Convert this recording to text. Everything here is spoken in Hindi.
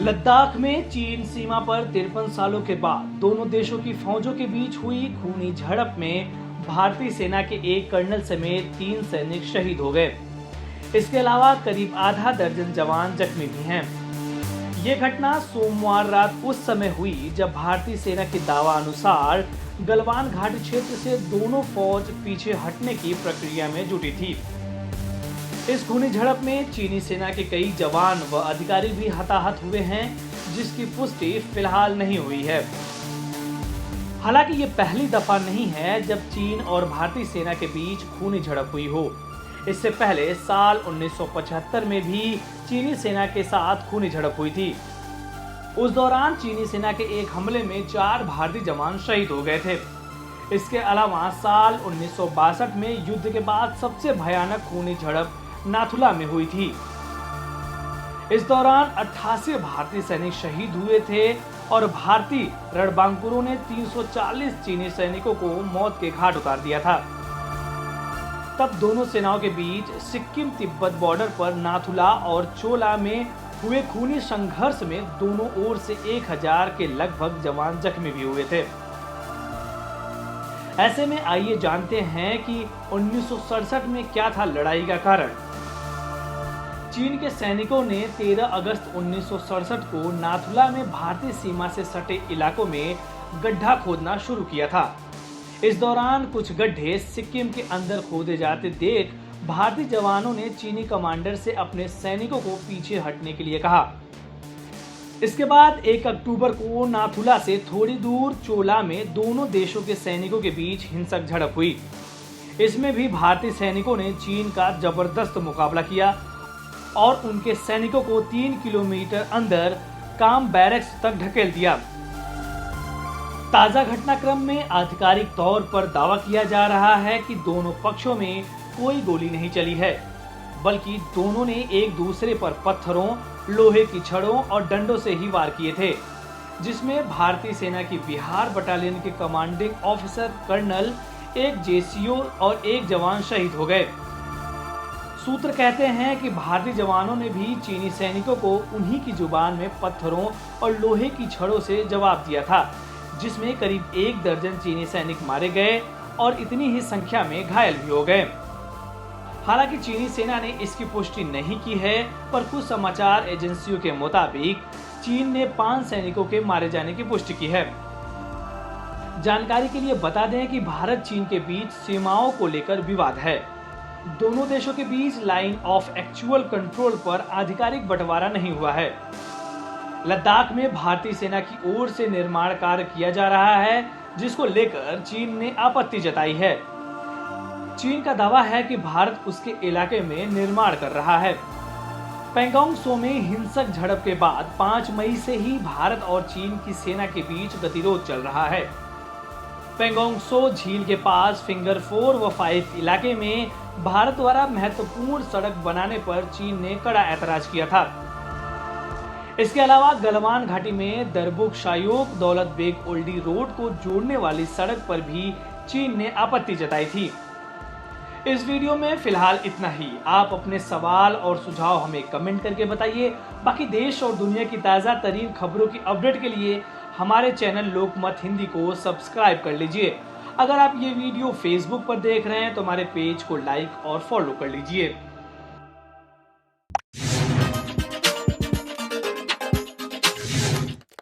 लद्दाख में चीन सीमा पर 53 सालों के बाद दोनों देशों की फौजों के बीच हुई खूनी झड़प में भारतीय सेना के एक कर्नल समेत 3 सैनिक शहीद हो गए। इसके अलावा करीब आधा दर्जन जवान जख्मी भी हैं। ये घटना सोमवार रात उस समय हुई जब भारतीय सेना के दावा अनुसार गलवान घाटी क्षेत्र से दोनों फौज पीछे हटने की प्रक्रिया में जुटी थी। इस खूनी झड़प में चीनी सेना के कई जवान व अधिकारी भी हताहत हुए हैं, जिसकी पुष्टि फिलहाल नहीं हुई है। हालांकि ये पहली दफा नहीं है जब चीन और भारतीय सेना के बीच खूनी झड़प हुई हो। इससे पहले साल 1975 में भी चीनी सेना के साथ खूनी झड़प हुई थी। उस दौरान चीनी सेना के एक हमले में 4 भारतीय जवान शहीद हो गए थे। इसके अलावा साल 1962 में युद्ध के बाद सबसे भयानक खूनी झड़प नाथुला में हुई थी। इस दौरान 88 भारतीय सैनिक शहीद हुए थे और भारतीय रणबांकुरों ने 340 चीनी सैनिकों को मौत के घाट उतार दिया था। तब दोनों सेनाओं के बीच सिक्किम तिब्बत बॉर्डर पर नाथुला और चोला में हुए खूनी संघर्ष में दोनों ओर से 1000 के लगभग जवान जख्मी भी हुए थे। ऐसे में आइए जानते हैं कि 1967 में क्या था लड़ाई का कारण। चीन के सैनिकों ने 13 अगस्त 1967 को नाथुला में भारतीय सीमा से सटे इलाकों में गड्ढा खोदना शुरू किया था। इस दौरान कुछ गड्ढे सिक्किम के अंदर खोदे जाते देख भारतीय जवानों ने चीनी कमांडर से अपने सैनिकों को पीछे हटने के लिए कहा। इसके बाद 1 अक्टूबर को नाथुला से थोड़ी दूर चोला में दोनों देशों के सैनिकों के बीच हिंसक झड़प हुई। इसमें भी भारतीय सैनिकों ने चीन का जबरदस्त मुकाबला किया और उनके सैनिकों को 3 किलोमीटर अंदर काम बैरक्स तक ढकेल दिया। ताजा घटनाक्रम में आधिकारिक तौर पर दावा किया जा रहा है कि दोनों पक्षों में कोई गोली नहीं चली है, बल्कि दोनों ने एक दूसरे पर पत्थरों, लोहे की छड़ों और डंडों से ही वार किए थे, जिसमें भारतीय सेना की बिहार बटालियन के कमांडिंग ऑफिसर कर्नल, एक जेसीओ और एक जवान शहीद हो गए। सूत्र कहते हैं कि भारतीय जवानों ने भी चीनी सैनिकों को उन्हीं की जुबान में पत्थरों और लोहे की छड़ों से जवाब दिया था, जिसमें करीब 1 दर्जन चीनी सैनिक मारे गए और इतनी ही संख्या में घायल भी हो गए। हालांकि चीनी सेना ने इसकी पुष्टि नहीं की है, पर कुछ समाचार एजेंसियों के मुताबिक चीन ने 5 सैनिकों के मारे जाने की पुष्टि की है। जानकारी के लिए बता दें कि भारत चीन के बीच सीमाओं को लेकर विवाद है। दोनों देशों के बीच लाइन ऑफ एक्चुअल कंट्रोल पर आधिकारिक बंटवारा नहीं हुआ है। लद्दाख में भारतीय सेना की ओर से निर्माण कार्य किया जा रहा है, जिसको लेकर चीन ने आपत्ति जताई है। चीन का दावा है कि भारत उसके इलाके में निर्माण कर रहा है। पैंगोंग त्सो में हिंसक झड़प के बाद 5 मई से ही भारत और चीन की सेना के बीच गतिरोध चल रहा है। पैंगोंग त्सो झील के पास फिंगर 4 व 5 इलाके में भारत द्वारा महत्वपूर्ण सड़क बनाने पर चीन ने कड़ा ऐतराज किया था। इसके अलावा गलवान घाटी में दरबुक शायोक दौलत बेग ओल्डी रोड को जोड़ने वाली सड़क पर भी चीन ने आपत्ति जताई थी। इस वीडियो में फिलहाल इतना ही। आप अपने सवाल और सुझाव हमें कमेंट करके बताइए। बाकी देश और दुनिया की ताज़ा तरीन खबरों की अपडेट के लिए हमारे चैनल लोकमत हिंदी को सब्सक्राइब कर लीजिए। अगर आप ये वीडियो फेसबुक पर देख रहे हैं तो हमारे पेज को लाइक और फॉलो कर लीजिए।